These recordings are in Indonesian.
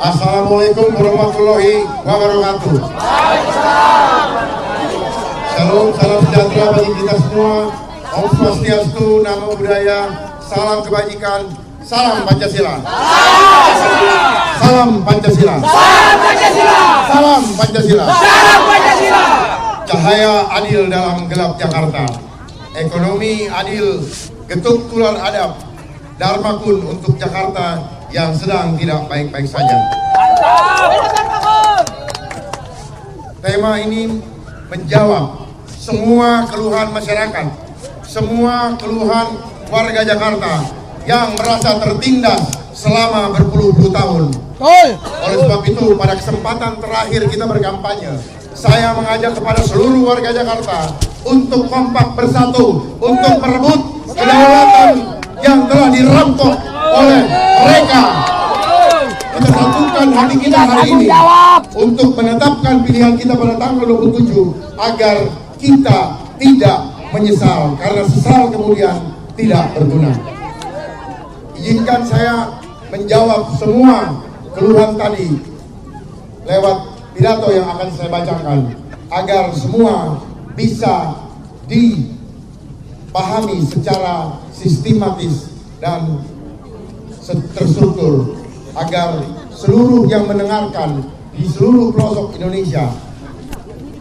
Assalamualaikum warahmatullahi wabarakatuh. Shalom, salam sejahtera bagi kita semua. Om Swastiastu, Namo Buddhaya, salam kebajikan, salam Pancasila. Salam Pancasila. Salam Pancasila. Salam Pancasila. Salam Pancasila. Cahaya adil dalam gelap Jakarta. Ekonomi adil, getuk tular adab, Dharma kun untuk Jakarta yang sedang tidak baik-baik saja. Tema ini menjawab semua keluhan masyarakat, semua keluhan warga Jakarta yang merasa tertindas selama berpuluh-puluh tahun. Oleh sebab itu, pada kesempatan terakhir kita berkampanye, saya mengajak kepada seluruh warga Jakarta untuk kompak bersatu, untuk merebut kedaulatan yang telah dirampok oleh mereka. Kita satukan hati kita hari ini untuk menetapkan pilihan kita pada tanggal 27 agar kita tidak menyesal, karena sesal kemudian tidak berguna. Izinkan saya menjawab semua keluhan tadi lewat pidato yang akan saya bacakan agar semua bisa dipahami secara sistematis dan terstruktur, agar seluruh yang mendengarkan di seluruh pelosok Indonesia,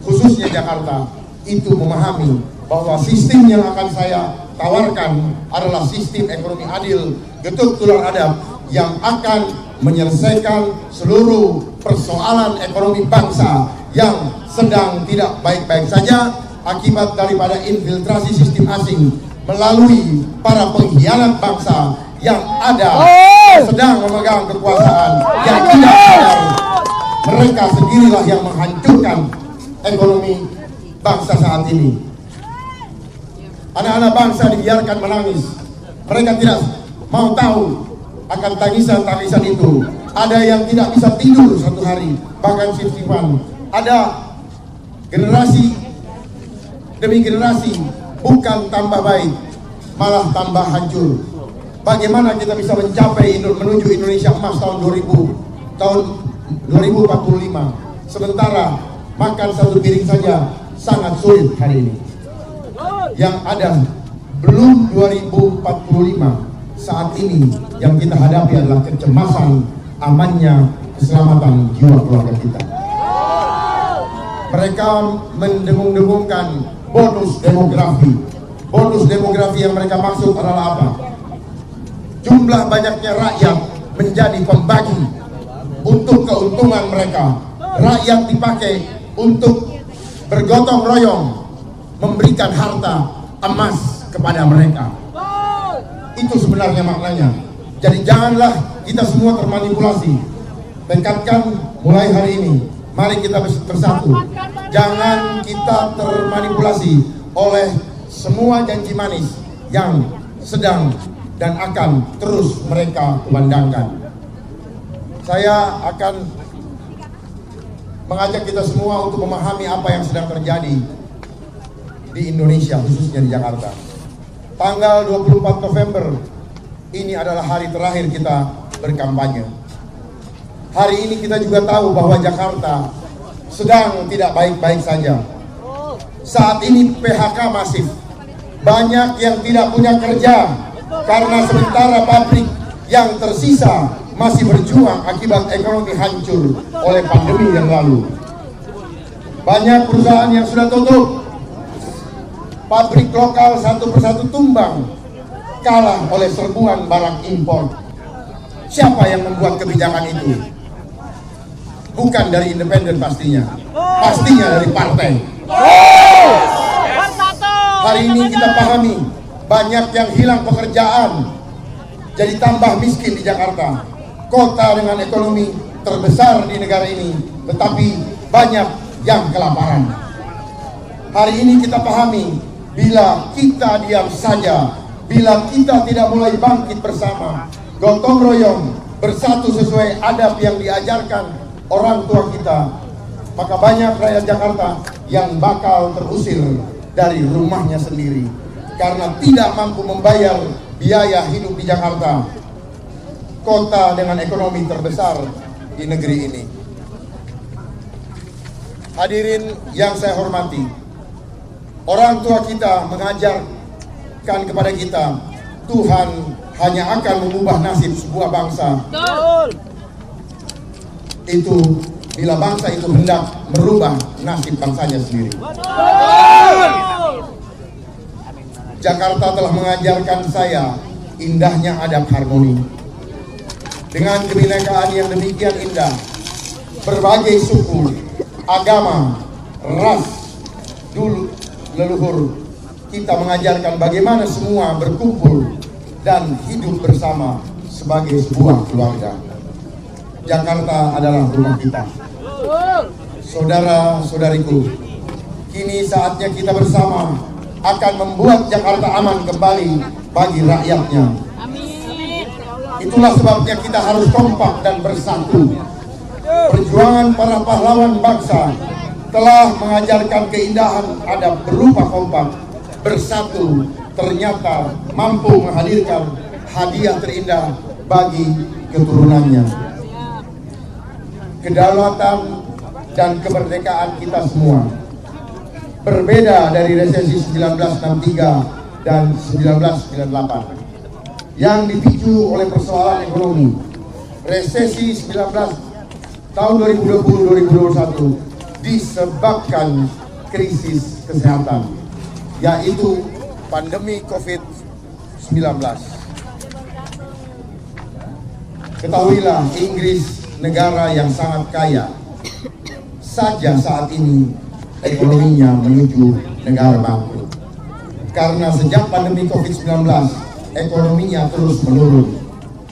khususnya Jakarta, itu memahami bahwa sistem yang akan saya tawarkan adalah sistem ekonomi adil, getuk tular adab, yang akan menyelesaikan seluruh persoalan ekonomi bangsa yang sedang tidak baik-baik saja akibat daripada infiltrasi sistem asing melalui para pengkhianat bangsa yang ada sedang memegang kekuasaan yang tidak sadar mereka sendirilah yang menghancurkan ekonomi bangsa saat ini. Anak-anak bangsa dibiarkan menangis, mereka tidak mau tahu akan tangisan-tangisan itu. Ada yang tidak bisa tidur satu hari, bahkan shift-shiftan. Ada generasi demi generasi bukan tambah baik, malah tambah hancur. Bagaimana kita bisa mencapai menuju Indonesia emas tahun 2045, sementara makan satu piring saja sangat sulit hari ini. Yang ada belum 2045 saat ini yang kita hadapi adalah kecemasan amannya keselamatan jiwa keluarga kita. Mereka mendengung-dengungkan bonus demografi. Bonus demografi yang mereka maksud adalah apa? Jumlah banyaknya rakyat menjadi pembagi untuk keuntungan mereka. Rakyat dipakai untuk bergotong royong memberikan harta emas kepada mereka. Itu sebenarnya maknanya. Jadi janganlah kita semua termanipulasi. Tekadkan mulai hari ini, mari kita bersatu. Jangan kita termanipulasi oleh semua janji manis yang sedang dan akan terus mereka kumandangkan. Saya akan mengajak kita semua untuk memahami apa yang sedang terjadi di Indonesia, khususnya di Jakarta. Tanggal 24 November ini adalah hari terakhir kita berkampanye. Hari ini kita juga tahu bahwa Jakarta sedang tidak baik-baik saja. Saat ini PHK masif. Banyak yang tidak punya kerja karena sementara pabrik yang tersisa masih berjuang akibat ekonomi hancur oleh pandemi yang lalu. Banyak perusahaan yang sudah tutup. Pabrik lokal satu persatu tumbang, kalah oleh serbuan barang impor. Siapa yang membuat kebijakan itu? Bukan dari independen pastinya. Pastinya dari partai. Hari ini kita pahami, banyak yang hilang pekerjaan, jadi tambah miskin di Jakarta. Kota dengan ekonomi terbesar di negara ini, tetapi banyak yang kelaparan. Hari ini kita pahami, bila kita diam saja, bila kita tidak mulai bangkit bersama, gotong royong, bersatu sesuai adab yang diajarkan orang tua kita, maka banyak rakyat Jakarta yang bakal terusir dari rumahnya sendiri karena tidak mampu membayar biaya hidup di Jakarta, kota dengan ekonomi terbesar di negeri ini. Hadirin yang saya hormati, orang tua kita mengajarkan kepada kita, Tuhan hanya akan mengubah nasib sebuah bangsa. Betul. Itu bila bangsa itu hendak merubah nasib bangsanya sendiri. Betul. Jakarta telah mengajarkan saya indahnya adab harmoni. Dengan kebinekaan yang demikian indah, berbagai suku, agama, ras, dulu leluhur kita mengajarkan bagaimana semua berkumpul dan hidup bersama sebagai sebuah keluarga. Jakarta adalah rumah kita. Saudara-saudariku, kini saatnya kita bersama akan membuat Jakarta aman kembali bagi rakyatnya. Itulah sebabnya kita harus kompak dan bersatu. Perjuangan para pahlawan bangsa telah mengajarkan keindahan adab berupa kompak. Bersatu ternyata mampu menghadirkan hadiah terindah bagi keturunannya. Kedaulatan dan kemerdekaan kita semua berbeda dari resesi 1963 dan 1998 yang dipicu oleh persoalan ekonomi. Resesi 19 tahun 2020-2021 disebabkan krisis kesehatan, yaitu pandemi COVID-19. Ketahuilah, Inggris, negara yang sangat kaya, saja saat ini ekonominya menuju negara bangkrut. Karena sejak pandemi COVID-19, ekonominya terus menurun.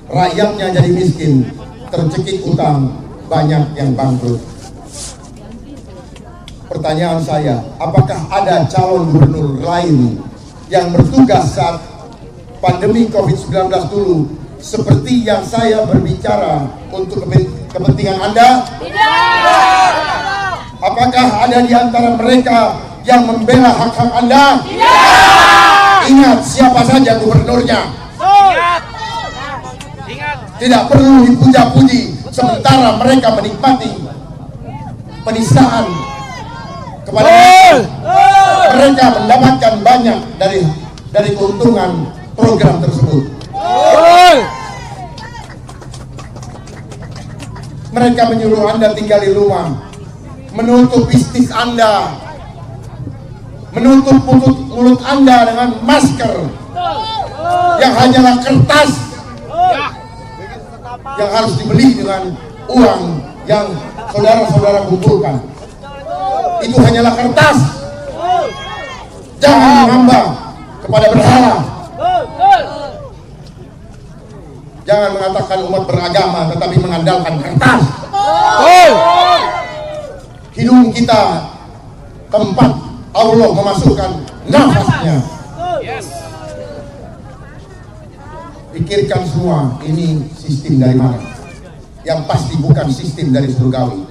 Rakyatnya jadi miskin, tercekik utang, banyak yang bangkrut. Pertanyaan saya, apakah ada calon gubernur lain yang bertugas saat pandemi COVID-19 dulu seperti yang saya berbicara untuk kepentingan Anda? Tidak. Apakah ada di antara mereka yang membela hak-hak Anda? Tidak. Ingat siapa saja gubernurnya. Ingat. Tidak perlu dipuja-puji sementara mereka menikmati penistaan kepada mereka mendapatkan banyak dari keuntungan program tersebut. Mereka menyuruh Anda tinggal di rumah, menutup bisnis Anda, menutup mulut Anda dengan masker yang hanyalah kertas yang harus dibeli dengan uang yang saudara-saudara kumpulkan. Itu hanyalah kertas. Jangan mengambang kepada berhala. Jangan mengatakan umat beragama tetapi mengandalkan kertas. Hidung kita tempat Allah memasukkan nafasnya. Pikirkan semua, ini sistem dari mana? Yang pasti bukan sistem dari surgawi.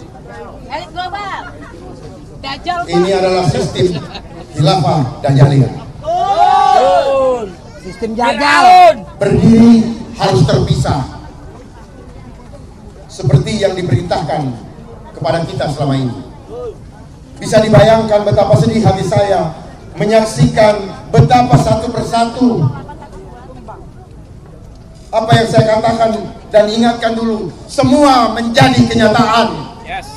Elit global. Dajjal. Ini adalah sistem khilafah Dajjaliyah. Sistem Dajjal. Berdiri harus terpisah, seperti yang diperintahkan kepada kita selama ini. Bisa dibayangkan betapa sedih hati saya menyaksikan betapa satu persatu apa yang saya katakan dan ingatkan dulu, semua menjadi kenyataan. Yes.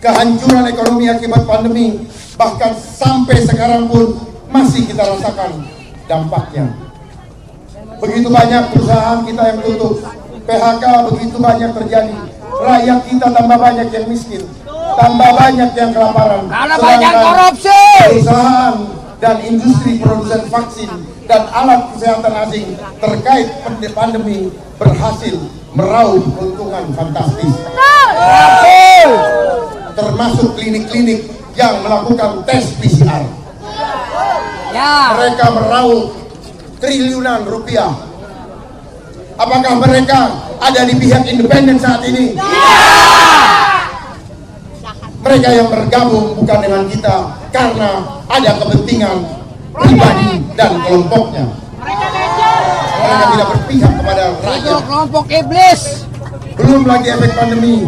Kehancuran ekonomi akibat pandemi bahkan sampai sekarang pun masih kita rasakan dampaknya. Begitu banyak perusahaan kita yang tutup, PHK begitu banyak terjadi, rakyat kita tambah banyak yang miskin, tambah banyak yang kelaparan. Karena banyak korupsi. Perusahaan dan industri produsen vaksin dan alat kesehatan asing terkait pandemi berhasil meraup keuntungan fantastis. Termasuk klinik-klinik yang melakukan tes PCR. Mereka meraup triliunan rupiah. Apakah mereka ada di pihak independen saat ini? Mereka yang bergabung bukan dengan kita karena ada kepentingan pribadi dan kelompoknya. mereka tidak berpihak kepada Itu rakyat. kelompok iblis. Belum lagi efek pandemi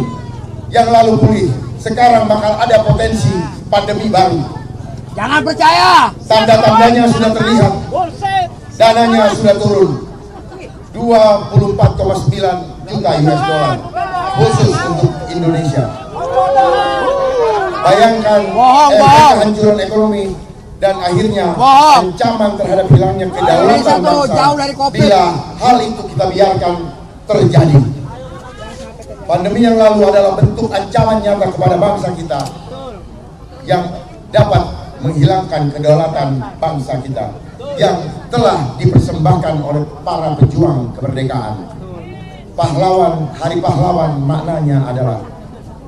yang lalu pulih. Sekarang bakal ada potensi pandemi baru. Jangan percaya. Tanda-tandanya sudah terlihat. Dananya sudah turun 24,9 juta US dollar khusus untuk Indonesia. Bayangkan efek kehancuran ekonomi dan akhirnya ancaman terhadap hilangnya kedaulatan bangsa jauh dari COVID. bila hal itu kita biarkan terjadi. Pandemi yang lalu adalah bentuk ancaman nyata kepada bangsa kita yang dapat menghilangkan kedaulatan bangsa kita yang telah dipersembahkan oleh para pejuang kemerdekaan. Pahlawan, Hari Pahlawan maknanya adalah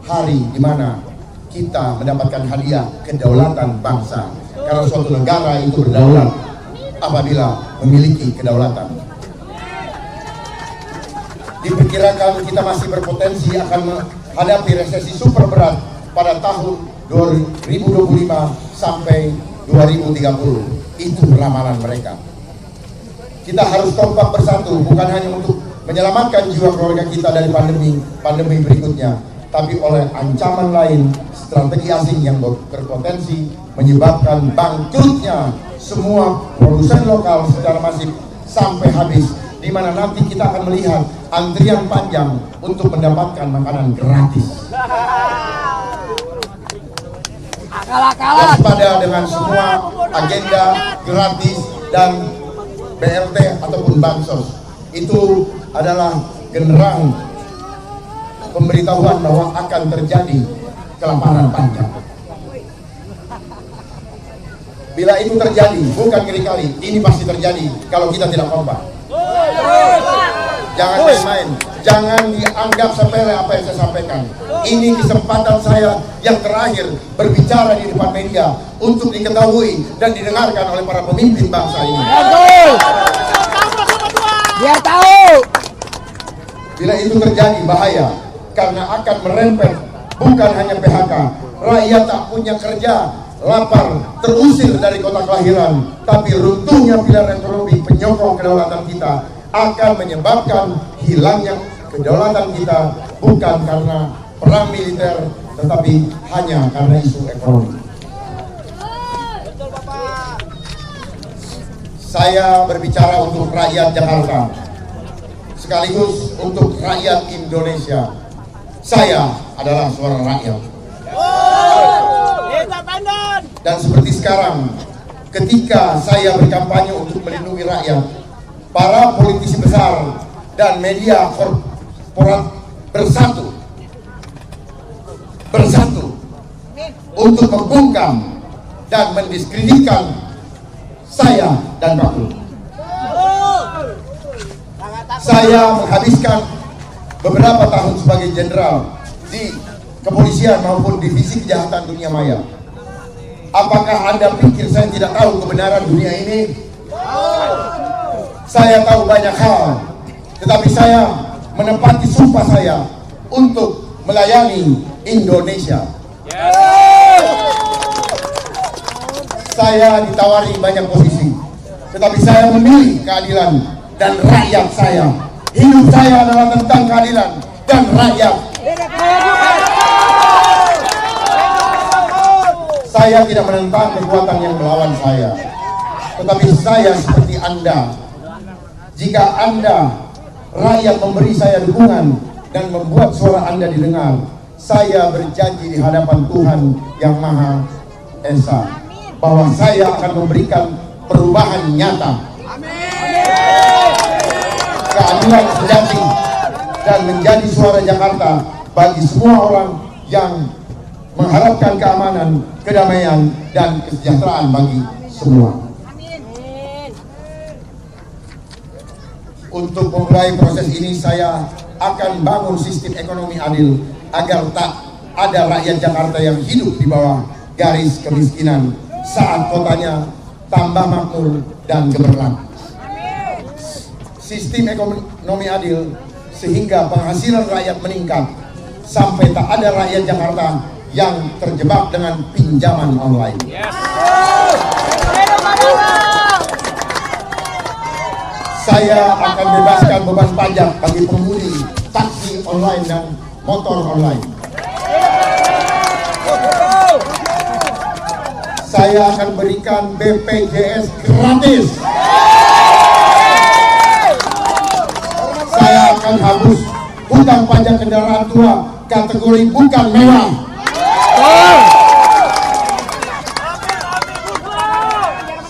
hari di mana kita mendapatkan hadiah kedaulatan bangsa. Karena suatu negara itu berdaulat apabila memiliki kedaulatan. Diperkirakan kita masih berpotensi akan menghadapi resesi super berat pada tahun 2025 sampai 2030. Itu ramalan mereka. Kita harus kompak bersatu, bukan hanya untuk menyelamatkan jiwa keluarga kita dari pandemi berikutnya, tapi oleh ancaman lain, strategi asing yang berpotensi menyebabkan bangkrutnya semua produsen lokal secara masif sampai habis, di mana nanti kita akan melihat antrian panjang untuk mendapatkan makanan gratis. Akal-akalan. Waspada dengan semua agenda gratis dan BLT ataupun bansos. Itu adalah genderang pemberitahuan bahwa akan terjadi kelaparan panjang. Bila itu terjadi, bukan kali-kali, ini pasti terjadi kalau kita tidak kompak. Jangan main-main, jangan dianggap sepele apa yang saya sampaikan. Ini kesempatan saya yang terakhir berbicara di depan media untuk diketahui dan didengarkan oleh para pemimpin bangsa ini. Biar tahu. Bila itu terjadi bahaya, karena akan merempet bukan hanya PHK, rakyat tak punya kerja, lapar, terusir dari kota kelahiran, tapi runtuhnya pilar ekonomi penyokong kedaulatan kita akan menyebabkan hilangnya kedaulatan kita bukan karena perang militer, tetapi hanya karena isu ekonomi. Saya berbicara untuk rakyat Jakarta, sekaligus untuk rakyat Indonesia. Saya adalah seorang rakyat. Dan seperti sekarang, ketika saya berkampanye untuk melindungi rakyat, para politisi besar dan media korporat bersatu untuk membungkam dan mendiskreditkan saya dan Pak Kru. Saya menghabiskan beberapa tahun sebagai jenderal di kepolisian maupun divisi kejahatan dunia maya. Apakah Anda pikir saya tidak tahu kebenaran dunia ini? Saya tahu banyak hal, tetapi saya menepati sumpah saya untuk melayani Indonesia. Saya ditawari banyak posisi, tetapi saya memilih keadilan dan rakyat saya. Hidup saya adalah tentang keadilan dan rakyat. Saya tidak menentang kekuatan yang melawan saya, tetapi saya seperti Anda. Jika Anda, rakyat, memberi saya dukungan dan membuat suara Anda didengar, saya berjanji di hadapan Tuhan Yang Maha Esa bahwa saya akan memberikan perubahan nyata, keadilan sejati, dan menjadi suara Jakarta bagi semua orang yang mengharapkan keamanan, kedamaian, dan kesejahteraan bagi semua. Untuk memulai proses ini, saya akan bangun sistem ekonomi adil agar tak ada rakyat Jakarta yang hidup di bawah garis kemiskinan saat kotanya tambah makmur dan gemerlap. Sistem ekonomi adil sehingga penghasilan rakyat meningkat sampai tak ada rakyat Jakarta yang terjebak dengan pinjaman online. Saya akan bebaskan beban pajak bagi pengemudi taksi online dan motor online. Saya akan berikan BPJS gratis. Saya akan hapus hutang pajak kendaraan tua kategori bukan mewah.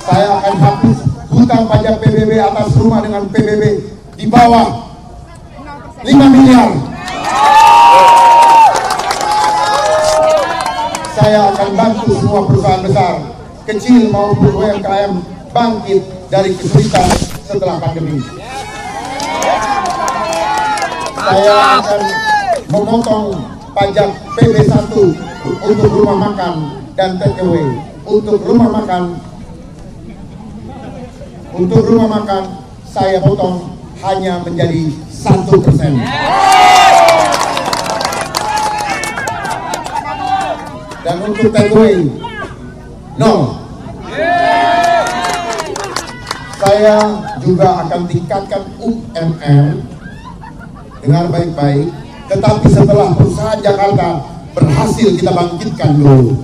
Saya akan hapus hutang pajak PBB atas rumah dengan PBB di bawah 5 miliar. Saya akan bantu semua perusahaan besar, kecil maupun UMKM bangkit dari kesulitan setelah pandemi. Saya akan memotong pajak PB1 untuk rumah makan dan takeaway. Untuk rumah makan saya potong hanya menjadi 1%. Dan untuk takeaway 0. Saya juga akan tingkatkan UMR dengan baik-baik, tetapi setelah perusahaan Jakarta berhasil kita bangkitkan dulu.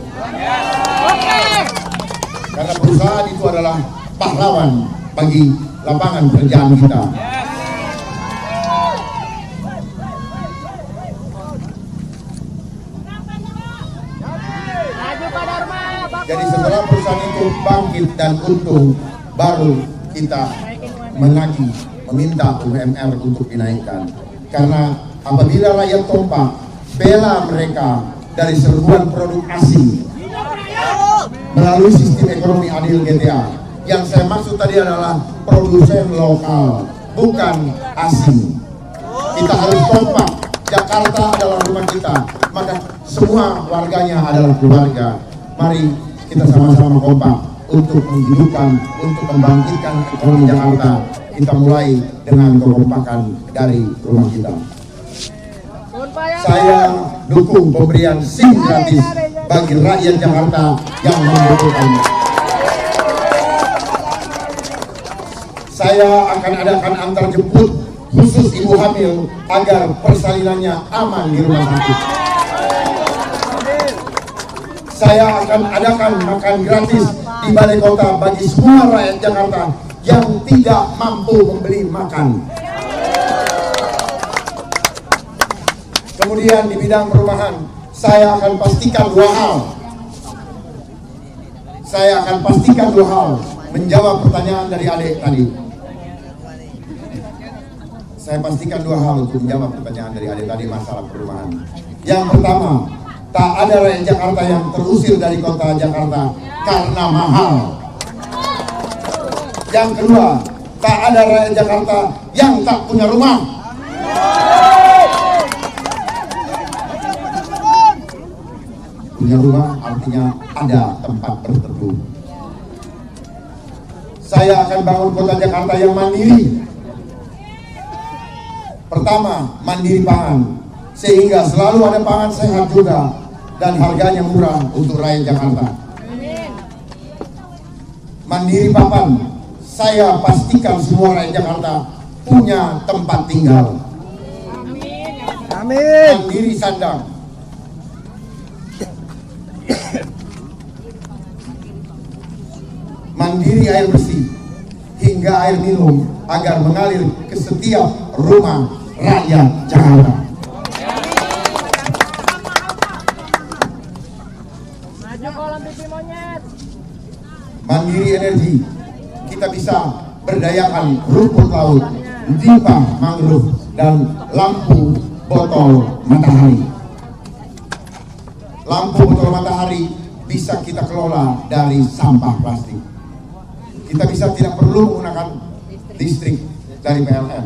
Karena perusahaan itu adalah pahlawan bagi lapangan pekerjaan kita. Jadi setelah perusahaan itu bangkit dan untung, baru kita menagih, meminta UMR untuk dinaikkan. Karena apabila rakyat kompak bela mereka dari serbuan produk asing melalui sistem ekonomi adil GTA, yang saya maksud tadi adalah produsen lokal, bukan asing. Kita harus kompak. Jakarta adalah rumah kita, maka semua warganya adalah keluarga. Mari kita sama-sama kompak untuk menghidupkan, untuk membangkitkan ekonomi Jakarta. Kita mulai dengan kekompakan dari rumah kita. Saya dukung pemberian SIM gratis bagi rakyat Jakarta yang membutuhkannya. Saya akan adakan antar jemput khusus ibu hamil agar persalinannya aman di rumah sakit. Saya akan adakan makan gratis di balai kota bagi semua rakyat Jakarta yang tidak mampu membeli makan. Kemudian di bidang perumahan, saya akan pastikan dua hal. Saya akan pastikan dua hal, menjawab pertanyaan dari adik tadi. Saya pastikan dua hal untuk menjawab pertanyaan dari adik tadi masalah perumahan. Yang pertama, tak ada rakyat Jakarta yang terusir dari kota Jakarta karena mahal. Yang kedua, tak ada rakyat Jakarta yang tak punya rumah. Punya rumah artinya ada tempat berteduh. Saya akan bangun kota Jakarta yang mandiri. Pertama, mandiri pangan, sehingga selalu ada pangan sehat juga dan harganya murah untuk rakyat Jakarta. Mandiri papan, saya pastikan semua rakyat Jakarta punya tempat tinggal. Amin. Mandiri sandang, mandiri air bersih hingga air minum agar mengalir ke setiap rumah rakyat Jakarta. Mandiri energi, kita bisa berdayakan rumput laut, limbah mangrove, dan lampu botol matahari. Lampu botol matahari bisa kita kelola dari sampah plastik. Kita bisa tidak perlu menggunakan listrik dari PLN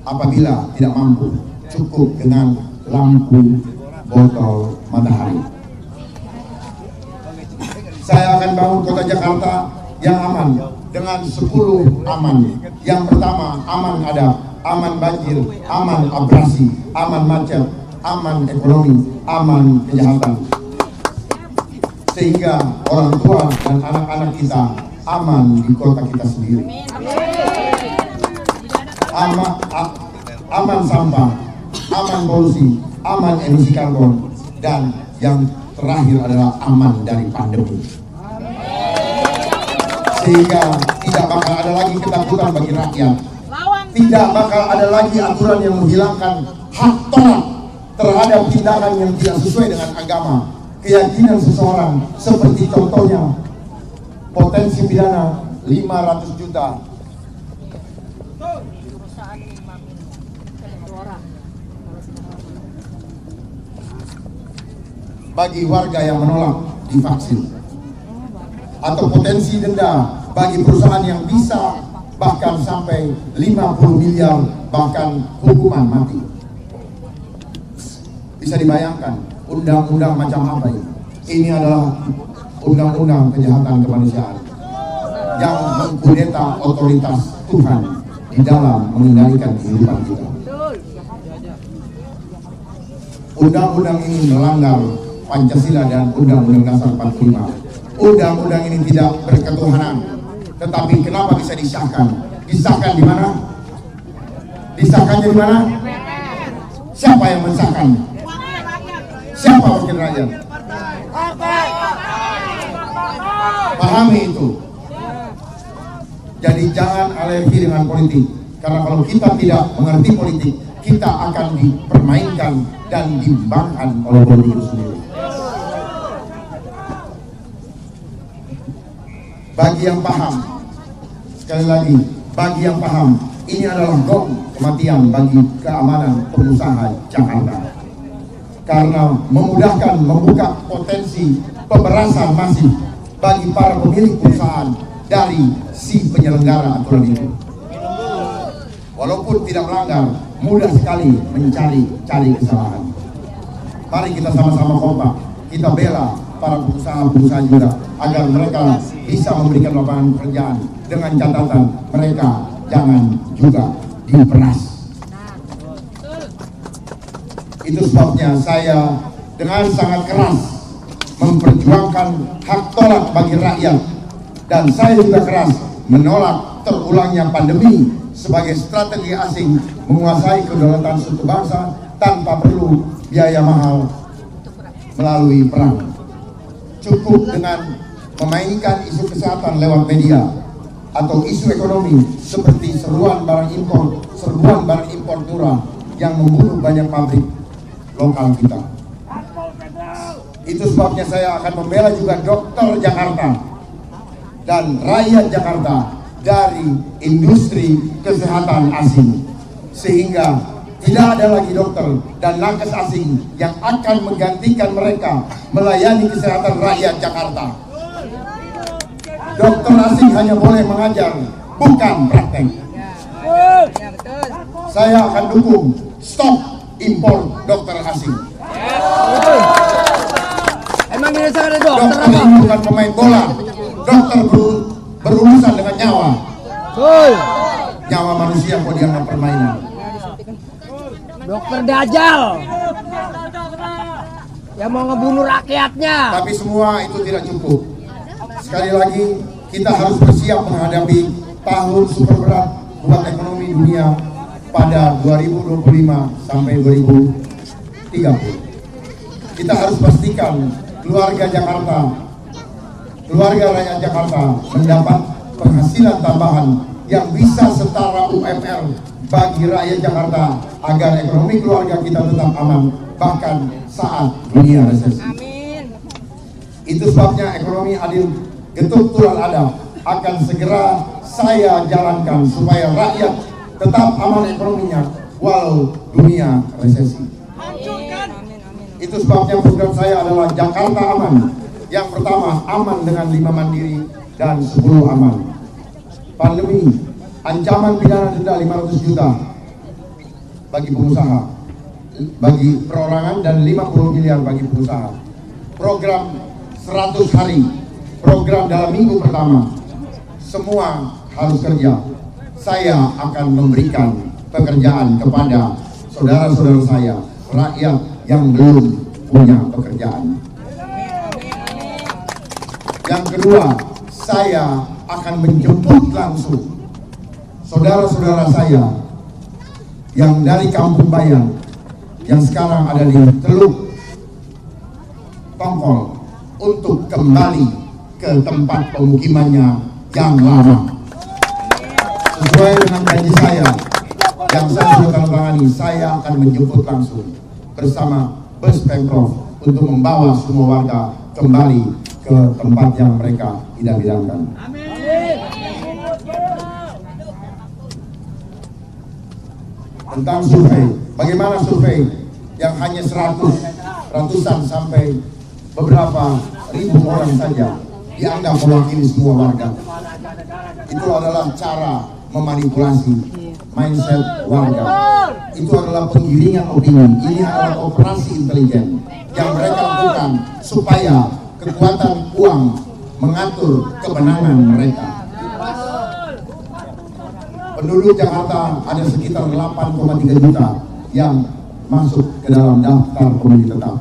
apabila tidak mampu, cukup dengan lampu botol matahari. Saya akan bangun kota Jakarta yang aman dengan 10 aman. Yang pertama, aman ada, aman banjir, aman abrasi, aman macet, aman ekonomi, aman kejahatan. Sehingga orang tua dan anak-anak kita aman di kota kita sendiri. aman sampah, aman polusi, aman emisi karbon, dan yang terakhir adalah aman dari pandemi. Sehingga tidak bakal ada lagi ketakutan bagi rakyat. Tidak bakal ada lagi aturan yang menghilangkan hak tolak terhadap tindakan yang tidak sesuai dengan agama, keyakinan seseorang, seperti contohnya potensi pidana 500 juta bagi warga yang menolak divaksin, atau potensi denda bagi perusahaan yang bisa bahkan sampai 50 miliar, bahkan hukuman mati. Bisa dibayangkan undang-undang macam apa ini? Ini adalah undang-undang kejahatan kemanusiaan yang mengkudeta otoritas Tuhan di dalam mengendalikan kehidupan kita. Undang-undang ini melanggar Pancasila dan Undang-Undang Dasar 45. Undang-undang ini tidak berketuhanan. Tetapi kenapa bisa disahkan? Disahkan di mana? Disahkannya di mana? Siapa yang mensahkan? Siapa wakil rakyat? Pahami itu. Jadi jangan alergi dengan politik. Karena kalau kita tidak mengerti politik, kita akan dipermainkan dan dimbangkan oleh politik itu sendiri. Bagi yang paham, sekali lagi, bagi yang paham, ini adalah gong kematian bagi keamanan pengusaha Jakarta. Karena memudahkan membuka potensi pemerasan masif bagi para pemilik perusahaan dari si penyelenggara aturan itu. Walaupun tidak melanggar, mudah sekali mencari kesalahan. Mari kita sama-sama kompak, kita bela para pengusaha-pengusaha juga agar mereka bisa memberikan lapangan pekerjaan, dengan catatan mereka jangan juga diperas. Itu sebabnya saya dengan sangat keras memperjuangkan hak tolak bagi rakyat, dan saya juga keras menolak terulangnya pandemi sebagai strategi asing menguasai kedaulatan suatu bangsa tanpa perlu biaya mahal melalui perang. Cukup dengan memainkan isu kesehatan lewat media atau isu ekonomi seperti serbuan barang impor murah yang membunuh banyak pabrik lokal kita. Itu sebabnya saya akan membela juga dokter Jakarta dan rakyat Jakarta dari industri kesehatan asing, sehingga tidak ada lagi dokter dan nakes asing yang akan menggantikan mereka melayani kesehatan rakyat Jakarta. Dokter asing hanya boleh mengajar, bukan praktek. Saya akan dukung stop impor dokter asing. Emang ini ada dokter Dokter apa? ini bukan pemain bola. Dokter berurusan dengan nyawa. Nyawa manusia kok dianggap permainan. Dokter Dajjal yang mau ngebunuh rakyatnya. Tapi semua itu tidak cukup. Sekali lagi, kita harus bersiap menghadapi tahun super berat buat ekonomi dunia pada 2025 sampai 2030. Kita harus pastikan keluarga rakyat Jakarta mendapat penghasilan tambahan yang bisa setara UMR bagi rakyat Jakarta, agar ekonomi keluarga kita tetap aman bahkan saat dunia resesi. Amin. Itu sebabnya ekonomi adil getuk tular adab akan segera saya jalankan supaya rakyat tetap aman ekonominya walau dunia resesi. Itu sebabnya program saya adalah Jakarta Aman. Yang pertama, aman dengan 5 mandiri dan 10 aman. Pandemi, ancaman pidana denda 500 juta bagi pengusaha, bagi perorangan, dan 50 miliar bagi pengusaha. Program 100 hari, program dalam minggu pertama, semua harus kerja. Saya akan memberikan pekerjaan kepada saudara-saudara saya, rakyat yang belum punya pekerjaan. Yang kedua, saya akan menjemput langsung saudara-saudara saya yang dari Kampung Bayam yang sekarang ada di Teluk Tongkol untuk kembali ke tempat pemukimannya yang lama. Sesuai dengan janji saya yang saya sudah tangani, saya akan menjemput langsung bersama bus Pemprov untuk membawa semua warga kembali ke tempat yang mereka idam-idamkan. Tentang survei, bagaimana survei yang hanya ratusan sampai beberapa ribu orang saja dianggap mewakili semua warga. Itu adalah cara memanipulasi mindset warga. Itu adalah penggiringan opini. Ini adalah operasi intelijen yang mereka lakukan supaya kekuatan uang mengatur kemenangan mereka. Penduduk Jakarta ada sekitar 8,3 juta yang masuk ke dalam daftar pemilih tetap.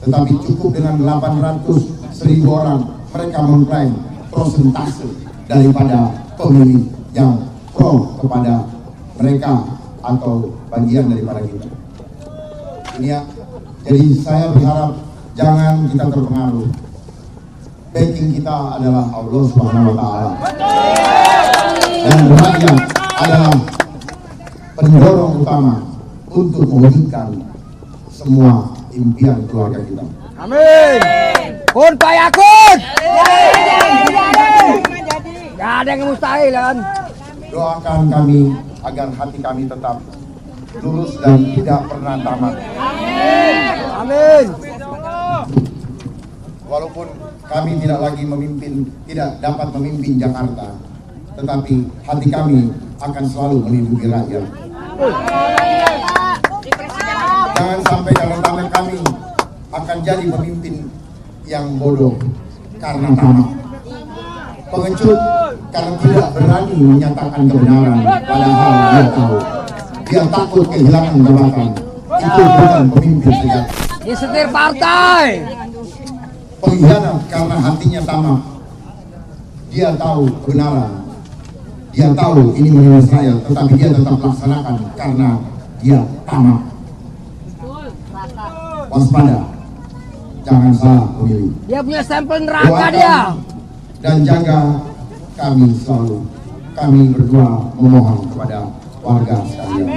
Tetapi cukup dengan 800.000 orang mereka mengklaim prosentase daripada pemilih yang pro kepada mereka atau bagian daripada kita. Ini ya. Jadi saya berharap jangan kita terpengaruh. Backing kita adalah Allah Subhanahu wa taala. Dan rakyat adalah pendorong utama untuk mewujudkan semua impian keluarga kita. Amin. Kun payakun. Gak ada yang mustahil kan. Doakan kami agar hati kami tetap lurus dan tidak pernah tamat. Amin. Walaupun kami tidak lagi tidak dapat memimpin Jakarta, tetapi hati kami akan selalu melindungi rakyat. Jangan sampai dalam tangan kami akan jadi pemimpin yang bodoh karena tamak, pengecut karena tidak berani menyatakan kebenaran, padahal dia tahu, dia takut kehilangan jabatan. Itu bukan pemimpin sejati. Disetir partai. Pengkhianat karena hatinya tamak. Dia tahu kebenaran, dia tahu ini menurut saya, tetapi dia tetap laksanakan karena dia tamak. Waspada, jangan salah memilih. Dia punya sampel neraka Doakan dia. dan jaga kami selalu. Kami berdua memohon kepada warga sekalian.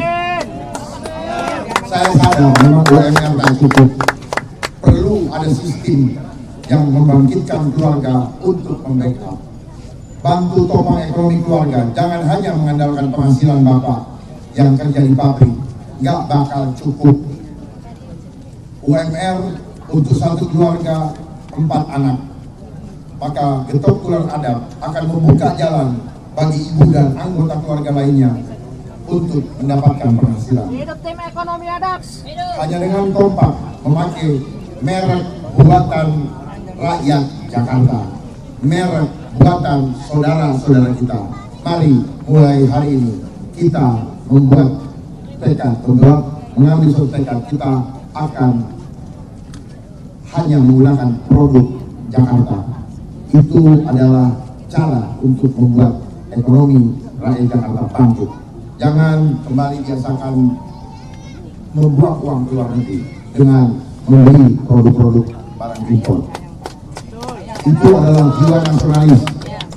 Saya sadar memang UMR tak cukup. Perlu ada sistem yang membangkitkan keluarga untuk membackup. Bantu topang ekonomi keluarga. Jangan hanya mengandalkan penghasilan bapak yang kerja di pabrik. Nggak bakal cukup. UMR untuk satu keluarga 4 anak. Maka Getok Tular Adab akan membuka jalan bagi ibu dan anggota keluarga lainnya untuk mendapatkan penghasilan. Hidup tim ekonomi Adab. Hanya dengan kompak memakai merek buatan rakyat Jakarta, merek buatan saudara-saudara kita. Mari mulai hari ini kita membuat tekad, mengambil suatu tekad, kita akan hanya menggunakan produk Jakarta. Itu adalah cara untuk membuat ekonomi rakyat Jakarta bangkit. Jangan kembali biasakan membuang uang ke luar negeri dengan membeli produk-produk barang impor. Itu adalah jiwa nasionalis.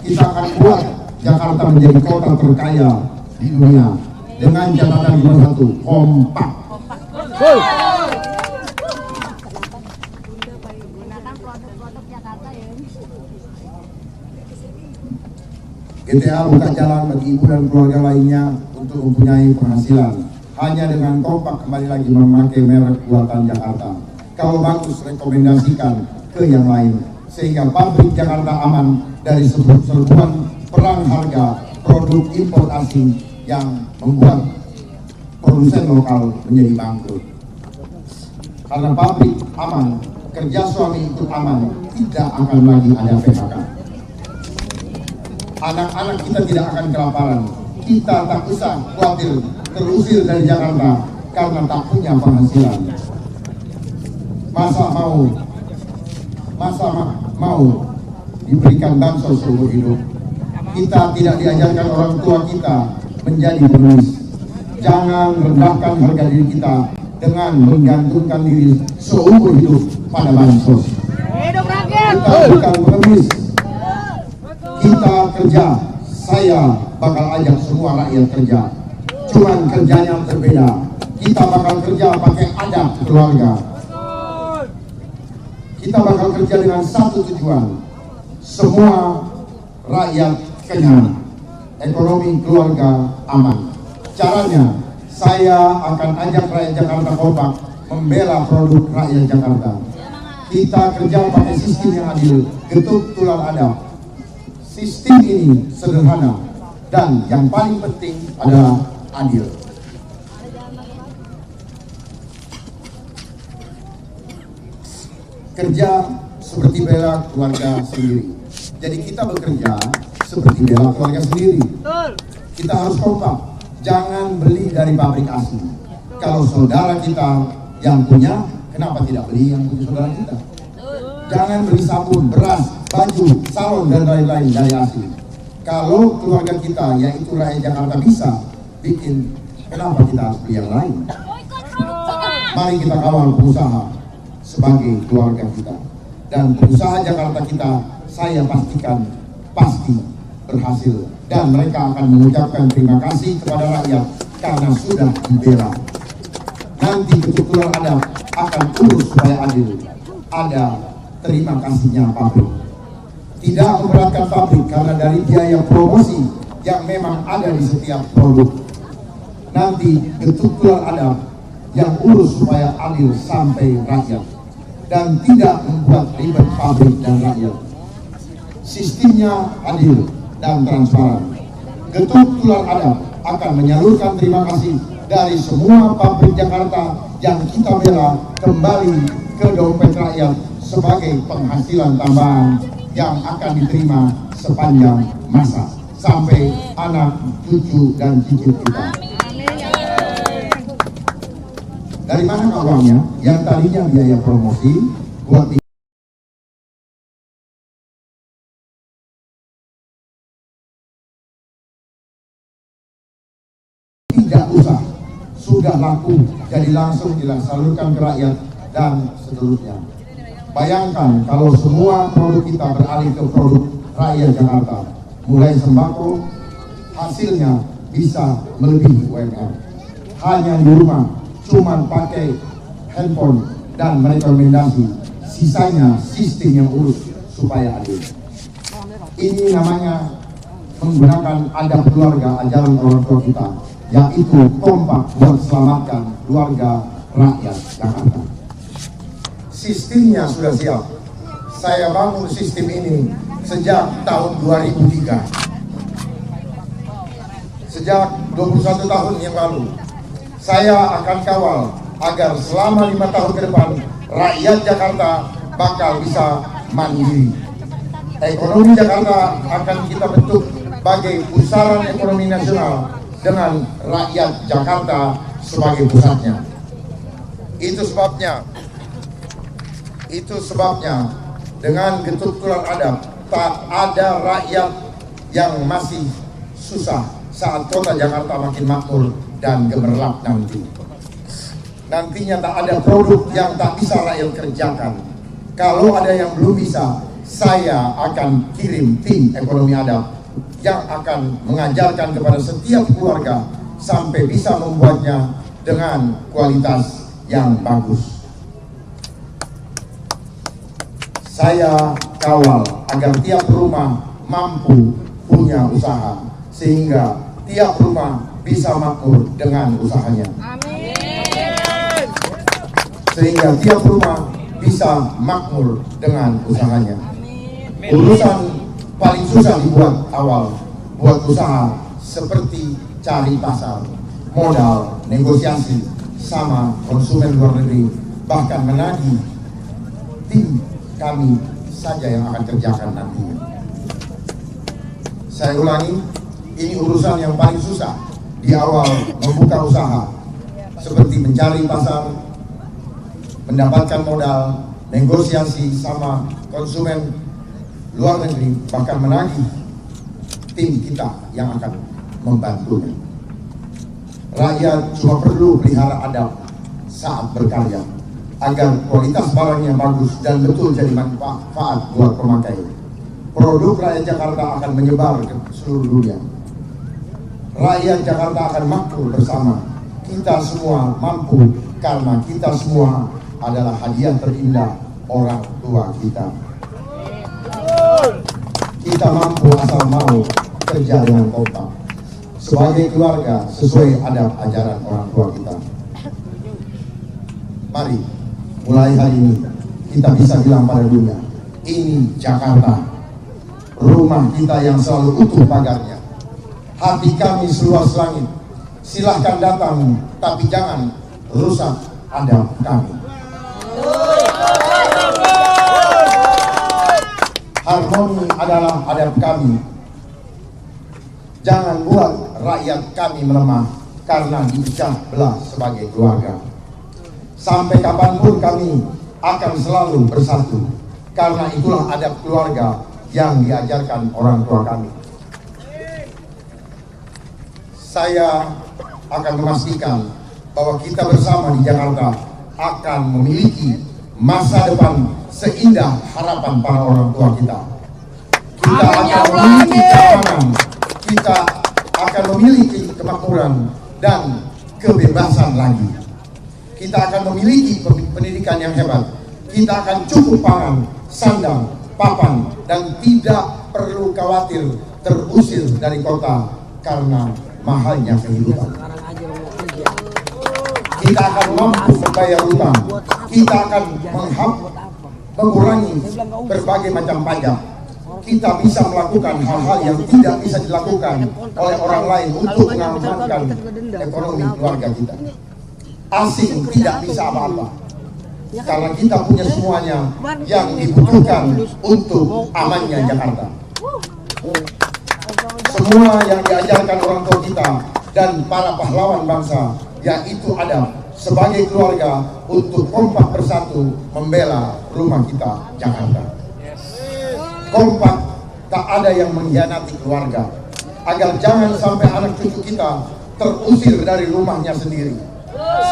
Kita akan buat Jakarta menjadi kota terkaya di dunia dengan catatan cuma satu, kompak. GTA buka jalan bagi ibu dan keluarga lainnya untuk mempunyai penghasilan. Hanya dengan kompak kembali lagi memakai merek buatan Jakarta. Kalau bagus, rekomendasikan ke yang lain. Sehingga pabrik Jakarta aman dari serbuan perang harga produk impor asing yang membuat produsen lokal menjadi bangkrut. Karena pabrik aman, kerja suami ikut aman, tidak akan lagi ada PHK. Anak-anak kita tidak akan kelaparan. Kita tak usah khawatir terusir dari Jakarta karena tak punya penghasilan. Masa mau diberikan bansos seumur hidup. Kita tidak diajarkan orang tua kita menjadi penulis. jangan rendahkan harga diri kita dengan menggantungkan diri seumur hidup pada bansos. Hidup rakyat. Kita bukan pengemis, kita kerja. Saya bakal ajak semua rakyat kerja, cuman kerjanya berbeda. Kita bakal kerja pakai adat keluarga. Kita bakal kerja dengan satu tujuan, semua rakyat kenyang, ekonomi keluarga aman. Caranya, saya akan ajak rakyat Jakarta kompak membela produk rakyat Jakarta. Kita kerja pakai sistem yang adil, getuk tular adab. Sistem ini sederhana dan yang paling penting adalah adil. Kerja seperti bela keluarga sendiri. Jadi kita bekerja seperti bela keluarga sendiri. Kita harus kompak, jangan beli dari pabrik asli. Kalau saudara kita yang punya, kenapa tidak beli yang punya saudara kita? Jangan beli sabun, beras, baju, salon dan lain-lain dari asli. Kalau keluarga kita, yaitu rakyat Jakarta bisa bikin, kenapa kita harus beli yang lain? Mari kita kawal pengusaha sebagai keluarga kita. Dan pengusaha Jakarta kita, saya pastikan pasti berhasil. Dan mereka akan mengucapkan terima kasih kepada rakyat karena sudah dibela. Nanti kebetulan ada akan urus supaya adil. Ada terima kasihnya pabrik. Tidak memberatkan pabrik karena dari biaya promosi yang memang ada di setiap produk. Nanti kebetulan ada yang urus supaya adil sampai rakyat dan tidak membuat ribet pabrik dan rakyat. Sistemnya adil dan transparan. Getuk Tular Adab akan menyalurkan terima kasih dari semua pabrik Jakarta yang kita bela kembali ke dompet rakyat sebagai penghasilan tambahan yang akan diterima sepanjang masa sampai anak, cucu, dan cicit kita. Dari mana uangnya? Yang tadinya biaya promosi buat tidak usah, sudah laku, jadi langsung disalurkan ke rakyat dan seterusnya. Bayangkan kalau semua produk kita beralih ke produk rakyat Jakarta, mulai sembako, hasilnya bisa melebihi UMR. Hanya di rumah, cuman pakai handphone dan merekomendasi, sisanya sistem yang urus supaya adil. Ini namanya menggunakan adab keluarga ajaran orang tua kita, yaitu kompak buat selamatkan keluarga rakyat Jakarta. Sistemnya sudah siap. Saya bangun sistem ini sejak tahun 2003. Sejak 21 tahun yang lalu, saya akan kawal agar selama 5 tahun ke depan rakyat Jakarta bakal bisa mandiri. Ekonomi Jakarta akan kita bentuk sebagai pusaran ekonomi nasional dengan rakyat Jakarta sebagai pusatnya. Itu sebabnya dengan getuk tular adab tak ada rakyat yang masih susah saat kota Jakarta makin makmur dan gemerlap nanti. Nantinya tak ada produk yang tak bisa rakyat kerjakan. Kalau ada yang belum bisa, saya akan kirim tim ekonomi adab yang akan mengajarkan kepada setiap keluarga sampai bisa membuatnya dengan kualitas yang bagus. Saya kawal agar tiap rumah mampu punya usaha sehingga tiap rumah bisa makmur dengan usahanya. Amin. Sehingga tiap rumah bisa makmur dengan usahanya. Urusan paling susah dibuat awal, buat usaha seperti cari pasar, modal, negosiasi sama konsumen luar negeri, bahkan menagih. Tim kami saja yang akan kerjakan nantinya. Saya ulangi, ini urusan yang paling susah di awal membuka usaha, seperti mencari pasar, mendapatkan modal, negosiasi sama konsumen luar negeri, bahkan menagih. Tim kita yang akan membantunya. Rakyat cuma perlu pelihara adab saat berkarya agar kualitas barangnya bagus dan betul jadi manfaat buat pemakai. Produk rakyat Jakarta akan menyebar ke seluruh dunia. Rakyat Jakarta akan makmur bersama. Kita semua mampu karena kita semua adalah hadiah terindah orang tua kita. Kita mampu asal mau kerja dengan kompak sebagai keluarga sesuai adab ajaran orang tua kita. Mari mulai hari ini kita bisa bilang pada dunia, ini Jakarta, rumah kita yang selalu utuh pagarnya. Hati kami seluas langit. Silahkan datang, tapi jangan rusak adab kami. Harmoni adalah adab kami. Jangan buat rakyat kami melemah karena dipecah belah sebagai keluarga. Sampai kapanpun kami akan selalu bersatu, karena itulah adab keluarga yang diajarkan orang tua kami. Saya akan memastikan bahwa kita bersama di Jakarta akan memiliki masa depan seindah harapan para orang tua kita. Kita akan memiliki keamanan, kita akan memiliki kemakmuran dan kebebasan lagi. Kita akan memiliki pendidikan yang hebat. Kita akan cukup pangan, sandang, papan, dan tidak perlu khawatir terusir dari kota karena mahalnya kehidupan. Kita akan mampu membayar hutang. Kita akan mengurangi berbagai macam pajak. Kita bisa melakukan hal-hal yang tidak bisa dilakukan oleh orang lain untuk mengamankan ekonomi keluarga kita. Asing tidak bisa apa-apa, karena kita punya semuanya yang dibutuhkan untuk amannya Jakarta. Semua yang diajarkan orang tua kita dan para pahlawan bangsa, yaitu adab sebagai keluarga untuk kompak bersatu membela rumah kita Jakarta. Kompak, tak ada yang mengkhianati keluarga, agar jangan sampai anak cucu kita terusir dari rumahnya sendiri.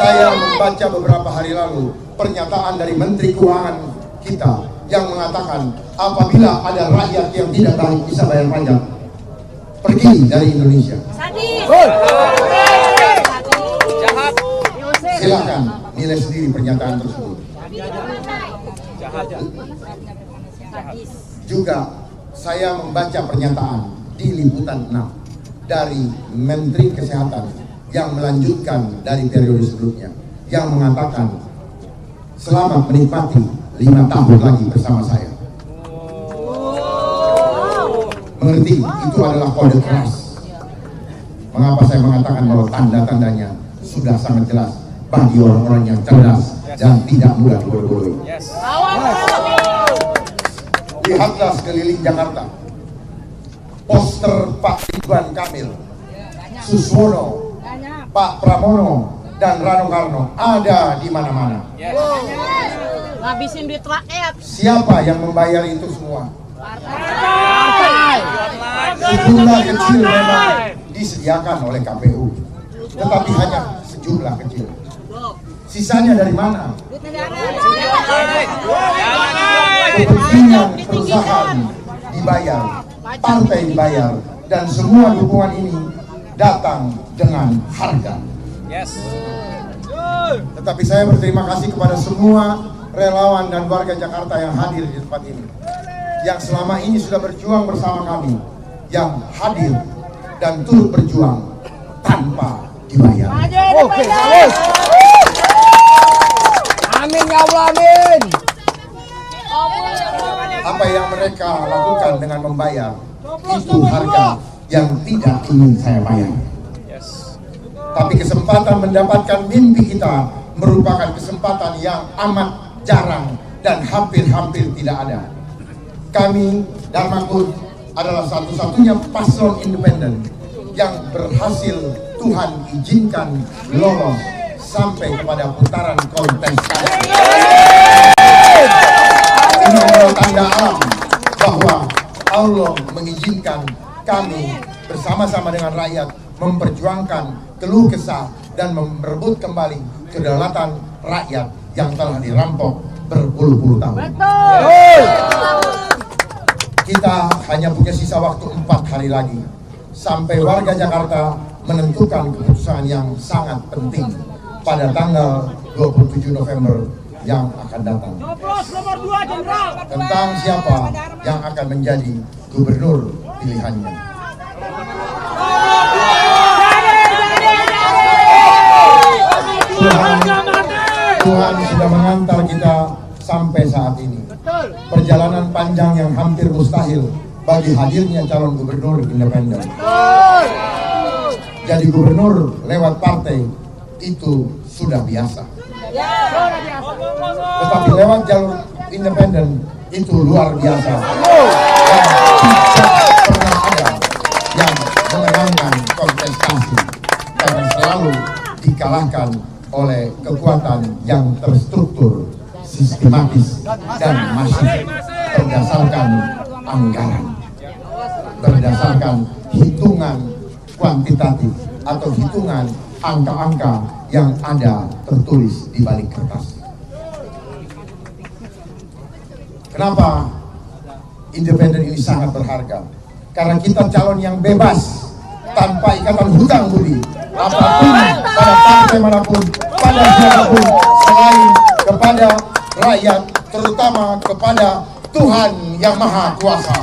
Saya membaca beberapa hari lalu pernyataan dari Menteri Keuangan kita yang mengatakan apabila ada rakyat yang tidak bisa bayar pajak, pergi dari Indonesia. Silakan nilai sendiri pernyataan tersebut. Juga saya membaca pernyataan di liputan 6 dari Menteri Kesehatan yang melanjutkan dari periode sebelumnya, yang mengatakan selamat menikmati 5 tahun lagi bersama saya. Mengerti itu adalah kode keras. Mengapa saya mengatakan bahwa tanda-tandanya sudah sangat jelas bagi orang-orang yang cerdas dan tidak mudah bodoh-bodoh. Lihatlah sekeliling Jakarta, poster Pak Ridwan Kamil, Suswono, Pak Pramono, dan Rano Karno ada di mana-mana. Ngabisin duit rakyat. Siapa yang membayar itu semua? Sejumlah kecil memang disediakan oleh KPU, tetapi hanya sejumlah kecil. Sisanya dari mana? Kepentingan perusahaan dibayar, partai dibayar, dan semua dukungan ini datang dengan harga. Tetapi saya berterima kasih kepada semua relawan dan warga Jakarta yang hadir di tempat ini, yang selama ini sudah berjuang bersama kami, yang hadir dan turut berjuang tanpa dibayar. Oke, bagus. Amin ya Allah, amin. Apa yang mereka lakukan dengan membayar itu harga yang tidak ingin saya bayar. Tapi kesempatan mendapatkan mimpi kita merupakan kesempatan yang amat jarang dan hampir-hampir tidak ada. Kami Dharmakut adalah satu-satunya paslon independen yang berhasil Tuhan izinkan lolos sampai kepada putaran kontestasi. Ini adalah tanda alam bahwa Allah mengizinkan kami bersama-sama dengan rakyat memperjuangkan keluh kesah dan merebut kembali kedaulatan rakyat yang telah dirampok berpuluh-puluh tahun. Kita hanya punya sisa waktu 4 hari lagi sampai warga Jakarta menentukan keputusan yang sangat penting pada tanggal 27 November yang akan datang tentang siapa yang akan menjadi gubernur pilihannya. Tuhan sudah mengantar kita sampai saat ini. Perjalanan panjang yang hampir mustahil bagi hadirnya calon gubernur independen. Jadi gubernur lewat partai itu sudah biasa. Tetapi lewat jalur independen itu luar biasa. Dan tidak pernah ada yang memenangkan kontestasi karena selalu dikalahkan oleh kekuatan yang terstruktur, sistematis, dan masif berdasarkan anggaran, berdasarkan hitungan kuantitatif atau hitungan angka-angka yang ada tertulis di balik kertas. Kenapa independen ini sangat berharga? Karena kita calon yang bebas, tanpa ikatan hutang budi apapun pada partai manapun, pada siapapun selain kepada rakyat, terutama kepada Tuhan yang Maha Kuasa.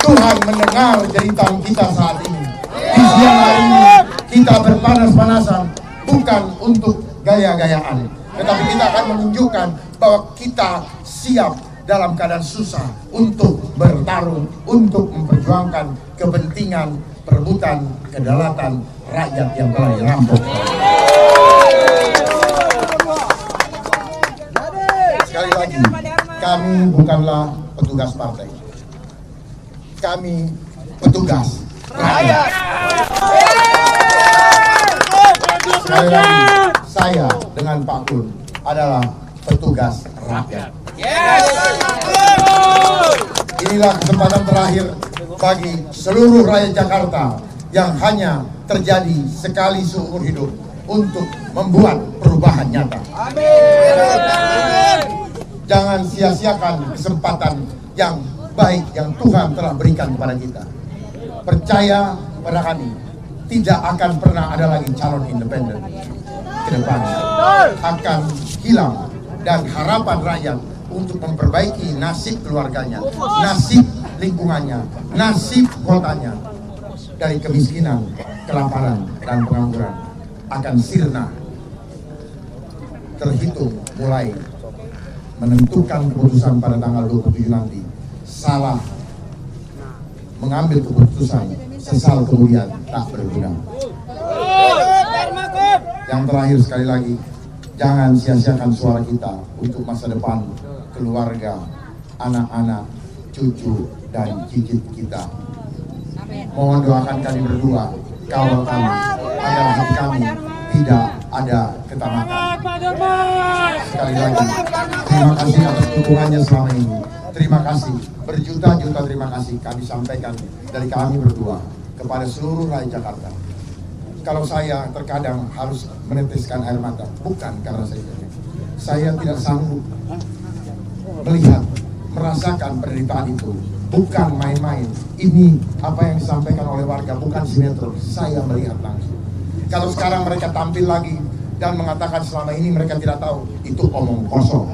Tuhan mendengar jeritan kita saat ini. Di siang hari ini kita berpanas-panasan bukan untuk gaya-gayaan, tetapi kita akan menunjukkan bahwa kita siap dalam keadaan susah untuk bertarung, untuk memperjuangkan kepentingan perebutan kedaulatan rakyat yang telah dirampok. Sekali lagi, kami bukanlah petugas partai, kami petugas rakyat. Sekali lagi, saya dengan Pak Kun adalah petugas rakyat. Inilah kesempatan terakhir bagi seluruh rakyat Jakarta yang hanya terjadi sekali seumur hidup untuk membuat perubahan nyata. Jangan sia-siakan kesempatan yang baik yang Tuhan telah berikan kepada kita. Percaya pada kami, tidak akan pernah ada lagi calon independen ke depan. Akan hilang, dan harapan rakyat untuk memperbaiki nasib keluarganya, nasib lingkungannya, nasib kotanya dari kemiskinan, kelaparan, dan pengangguran akan sirna terhitung mulai menentukan keputusan pada tanggal 27 nanti. Salah mengambil keputusan, sesal kemudian tak berguna. Yang terakhir sekali lagi, jangan sia-siakan suara kita untuk masa depan keluarga, anak-anak, cucu, dan cicit kita. Mohon doakan kami berdua, kawal kami, agar hati kami tidak ada ketamatan. Sekali lagi, terima kasih atas dukungannya selama ini. Terima kasih, berjuta-juta terima kasih kami sampaikan dari kami berdua kepada seluruh rakyat Jakarta. Kalau saya terkadang harus meneteskan air mata, bukan karena saya tidak sanggup melihat, merasakan penderitaan itu. Bukan main-main. Ini apa yang disampaikan oleh warga, bukan sinetron. Saya melihat langsung. Kalau sekarang mereka tampil lagi dan mengatakan selama ini mereka tidak tahu, itu omong kosong.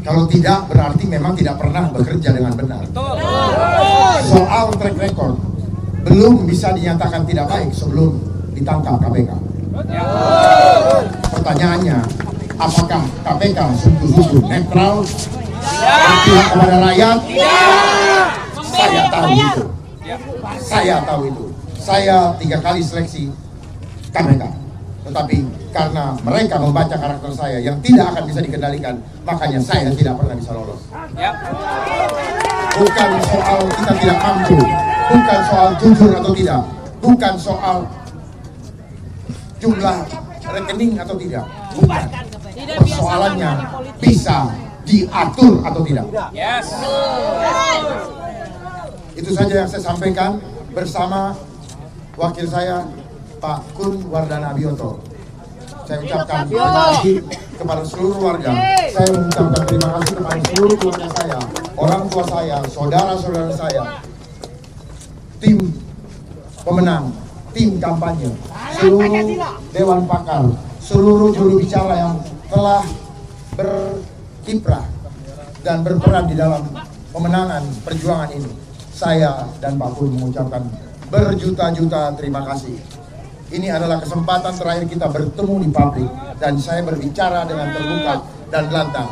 Kalau tidak, berarti memang tidak pernah bekerja dengan benar. Soal track record, belum bisa dinyatakan tidak baik sebelum ditangkap KPK. Pertanyaannya, apakah KPK sungguh-sungguh netral, berpihak kepada rakyat? Saya tahu itu. Saya tahu itu. Saya 3 kali seleksi KPK. Tetapi karena mereka membaca karakter saya yang tidak akan bisa dikendalikan, makanya saya tidak pernah bisa lolos. Bukan soal kita tidak mampu, bukan soal jujur atau tidak, bukan soal jumlah rekening atau tidak, bukan. Persoalannya bisa diatur atau tidak. Itu saja yang saya sampaikan bersama wakil saya Pak Kun Wardana Bioto. Saya ucapkan terima kasih kepada seluruh warga. Saya mengucapkan terima kasih kepada seluruh keluarga saya, orang tua saya, saudara-saudara saya, tim pemenang, tim kampanye, seluruh dewan pakar, seluruh juru bicara yang telah berkiprah dan berperan di dalam pemenangan perjuangan ini. Saya dan Pak Kun mengucapkan berjuta-juta terima kasih. Ini adalah kesempatan terakhir kita bertemu di publik, dan saya berbicara dengan terbuka dan lantang.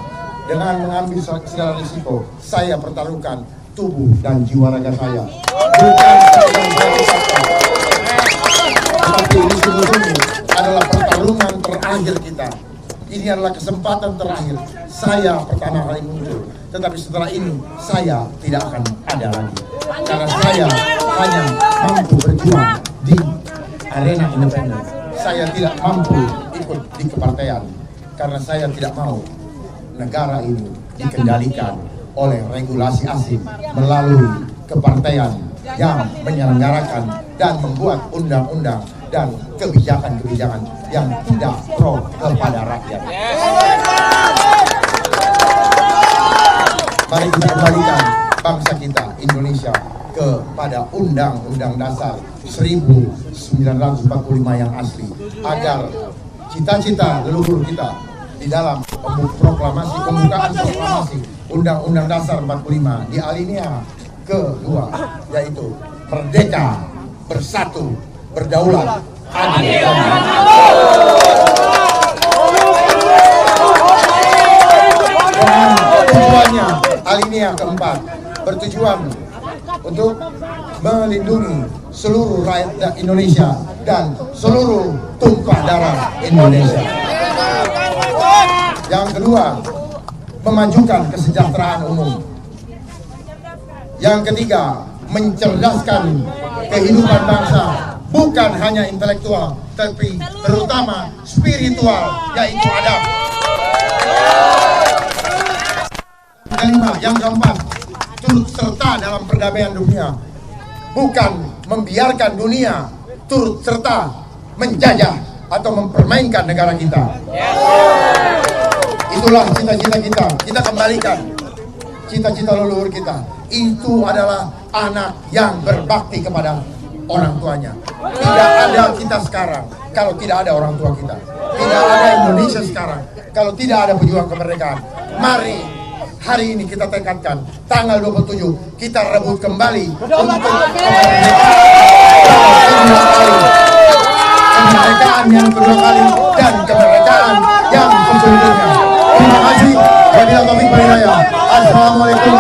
Dengan mengambil segala risiko, saya pertaruhkan tubuh dan jiwa raga saya. Bukan sedang saya ucapkan, tetapi ini sungguh-sungguh adalah pertarungan terakhir kita. Ini adalah kesempatan terakhir. Saya pertama kali muncul, tetapi setelah ini saya tidak akan ada lagi. Karena saya hanya mampu berjuang di arena independen. Saya tidak mampu ikut di kepartaian karena saya tidak mau negara ini dikendalikan oleh regulasi asing melalui kepartaian yang menyelenggarakan dan membuat undang-undang dan kebijakan-kebijakan yang tidak pro kepada rakyat. Mari kita kembalikan bangsa kita Indonesia kepada Undang-Undang Dasar 1945 yang asli, agar cita-cita leluhur kita di dalam proklamasi, pembukaan proklamasi Undang-Undang Dasar 45 di alinea kedua, yaitu merdeka, bersatu, berdaulat, adil dan tujuannya alinea keempat bertujuan untuk melindungi seluruh rakyat Indonesia dan seluruh tumpah darah Indonesia. Yang kedua, memajukan kesejahteraan umum. Yang ketiga, mencerdaskan kehidupan bangsa, bukan hanya intelektual, tapi terutama spiritual, yaitu adab. Kelima, yang keempat, turut serta dalam perdamaian dunia, bukan membiarkan dunia turut serta menjajah atau mempermainkan negara kita. Itulah cita-cita kita. Kita kembalikan cita-cita leluhur kita. Itu adalah anak yang berbakti kepada orang tuanya. Tidak ada kita sekarang kalau tidak ada orang tua kita. Tidak ada Indonesia sekarang kalau tidak ada pejuang kemerdekaan. Mari hari ini kita tekadkan, tanggal 27 kita rebut kembali untuk kemerdekaan yang kedua kali dan kemerdekaan yang sesungguhnya. Terima kasih. Wabillahi taufiq wal hidayah. Assalamualaikum.